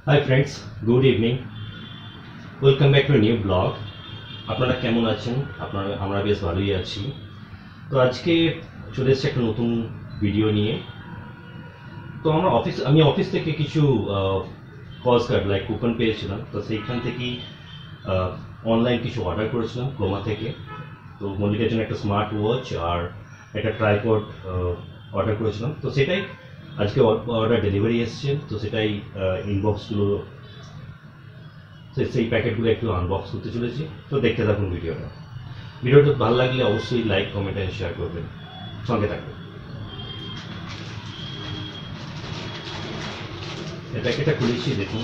Hi friends, good evening. Welcome back to a new blog. আপনারা কেমন আছেন? আমরা বেশ ভালোই আছি। তো আজকে চলে এসেছি একটা নতুন ভিডিও নিয়ে। তো আমি অফিস থেকে কিছু কজ কার্ড লাইক কুপন পেয়েছিলাম। তো সেইখান থেকেই অনলাইন কিছু অর্ডার করেছিলাম ক্রোমা থেকে। তো মল্লিকার জন্য একটা স্মার্ট ওয়াচ আর একটা ট্রাইপড অর্ডার করেছিলাম। তো সেটাই আজকে অর্ডার ডেলিভারি এসছে। তো সেটাই ইনবক্সগুলো সেই প্যাকেটগুলো একটু আনবক্স করতে চলেছি। তো দেখতে থাকুন ভিডিওটা ভালো লাগলে অবশ্যই লাইক কমেন্ট এন্ড শেয়ার করবেন, সঙ্গে থাকবেন। এই প্যাকেটটা খুলেছি, দেখুন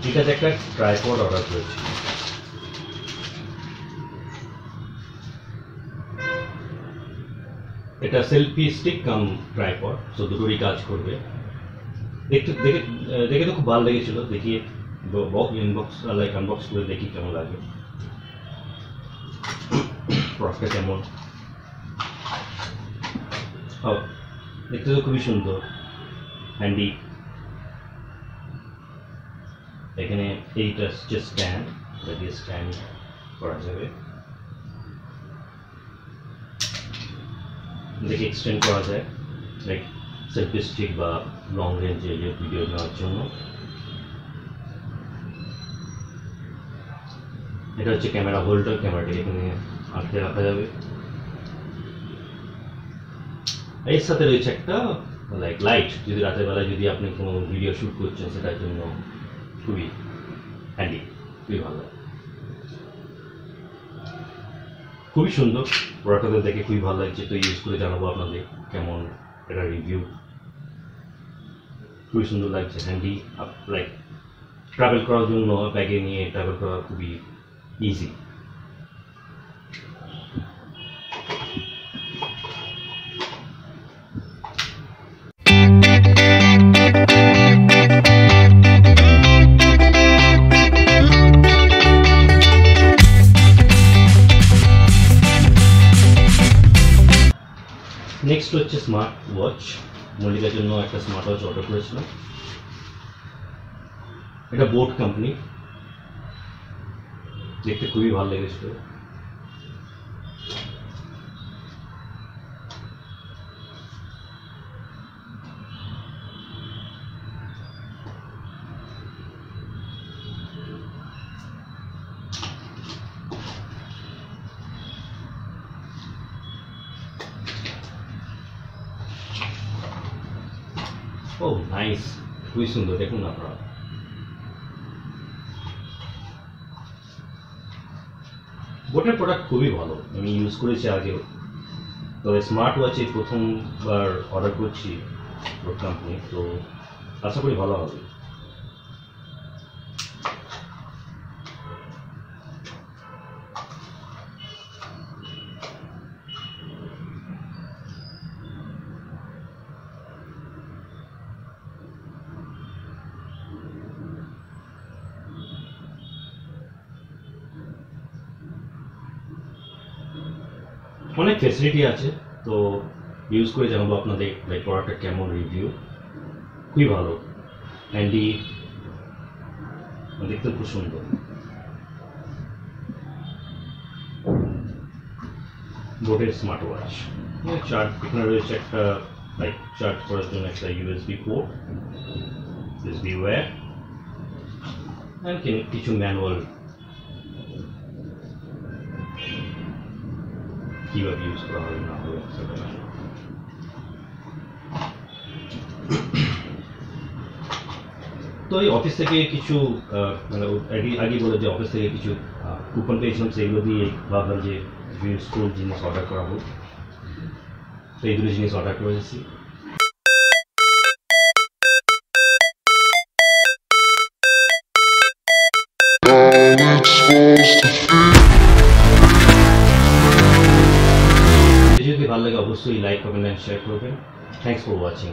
এটাতে একটা ট্রাইপড অর্ডার করেছি। এটা সেলফি স্টিক কাম ট্রাইপড, তো দুটোরই কাজ করবে। দেখে তো খুব ভালো লেগেছিল। দেখিয়ে আনবক্স করে দেখি কেমন লাগে, প্রোডাক্টটা কেমন। দেখতে তো খুবই সুন্দর, হ্যান্ডি। এখানে এইটা হচ্ছে স্ট্যান্ড, এটা দিয়ে স্ট্যান্ড করা যাবে, দেখে এক্সটেন্ড করা যায় লাইক সেলফি স্টিক বা লং রেঞ্জে ভিডিও নেওয়ার জন্য। এটা হচ্ছে ক্যামেরা হোল্ডার, ক্যামেরাটা এখানে আঁকতে রাখা যাবে। এর সাথে রয়েছে একটা লাইক লাইট, যদি রাতের বেলা যদি আপনি কোনো ভিডিও শ্যুট করছেন সেটার জন্য খুবই হ্যান্ডি, খুবই ভালো, খুবই সুন্দর। প্রোডাক্টটা দেখে খুবই ভালো লাগছে। তো ইউজ করে জানাবো আপনাদের কেমন এটা রিভিউ। খুবই সুন্দর লাগছে, হ্যান্ডি, লাইক ট্রাভেল করার জন্য ব্যাগে নিয়ে ট্রাভেল করা খুবই ইজি। নেক্সট হচ্ছে স্মার্ট ওয়াচ। মল্লিকার জন্য একটা স্মার্ট ওয়াচ অর্ডার করেছিলাম। এটা বোট কোম্পানি, দেখতে খুবই ভালো লেগেছিল। ও নাইস, খুবই সুন্দর, দেখুন আপনারা। বোটের প্রোডাক্ট খুবই ভালো, আমি ইউজ করেছি আগেও। তবে স্মার্ট ওয়াচে প্রথমবার অর্ডার করছি বোট কোম্পানি, তো আশা করি ভালো হবে। অনেক ফেসিলিটি আছে, তো ইউজ করে জানাবো আপনাদের লাইক প্রোডাক্টটা কেমন রিভিউ। খুবই ভালো, হ্যান্ডি, দেখতে খুব সুন্দর। বোটের স্মার্ট ওয়াচ, এখানে রয়েছে একটা লাইক চার্জ করার জন্য একটা ইউএসবি পোর্ট, ইউএসবি ওয়্যার, কিছু ম্যানুয়াল কিভাবে ইউজ করা হবে না হবে সেটা। তো এই অফিস থেকে কিছু মানে আগে বলে যে অফিস থেকে কিছু কুপন পেয়েছিলাম, সেগুলো দিয়ে ভাবলাম যে ইউজফুল জিনিস অর্ডার করা হোক। তো এই দুটো জিনিস অর্ডার করেছি। যদি ভালো লাগে অবশ্যই লাইক কমেন্ট এন্ড শেয়ার করবেন। Thanks for watching.